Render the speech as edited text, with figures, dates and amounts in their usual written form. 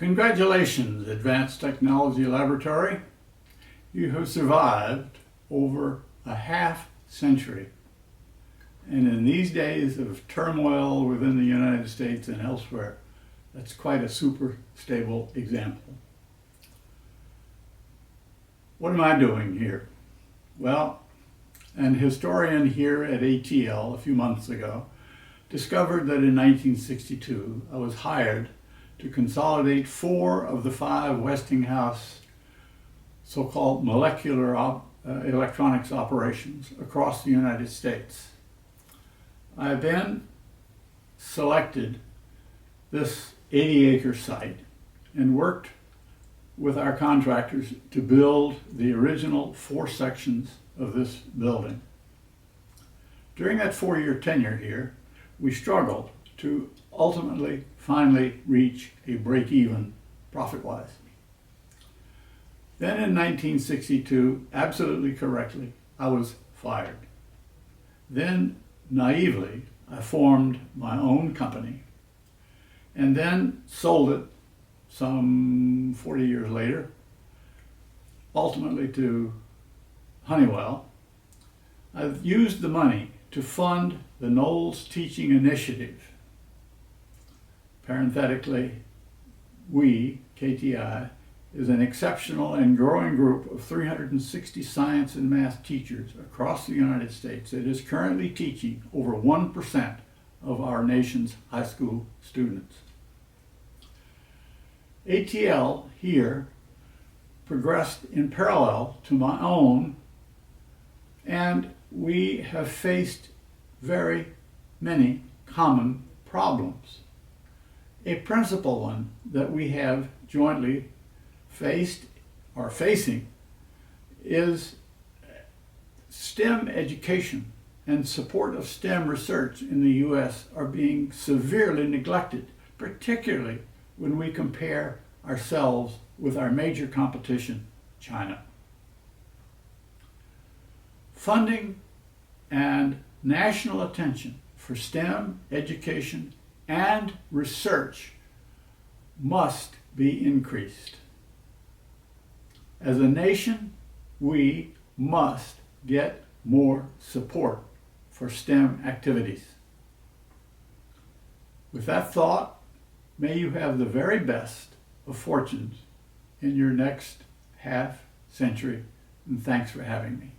Congratulations, Advanced Technology Laboratory. You have survived over a half century. And in these days of turmoil within the United States and elsewhere, that's quite a super stable example. What am I doing here? Well, an historian here at ATL a few months ago discovered that in 1962 I was hired to consolidate 4 of the 5 Westinghouse so-called molecular electronics operations across the United States. I then selected this 80-acre site and worked with our contractors to build the original 4 sections of this building. During that 4-year tenure here, we struggled to ultimately finally reach a break-even profit-wise. Then in 1962, absolutely correctly, I was fired. Then naively, I formed my own company and then sold it some 40 years later, ultimately to Honeywell. I've used the money to fund the Knowles Teaching Initiative. Parenthetically, we, KTI, is an exceptional and growing group of 360 science and math teachers across the United States that is currently teaching over 1% of our nation's high school students. ATL here progressed in parallel to my own, and we have faced very many common problems. A principal one that we have jointly faced or facing is STEM education and support of STEM research in the U.S. are being severely neglected, particularly when we compare ourselves with our major competition, China. Funding and national attention for STEM education and research must be increased. As a nation, we must get more support for STEM activities. With that thought, may you have the very best of fortunes in your next half century, and thanks for having me.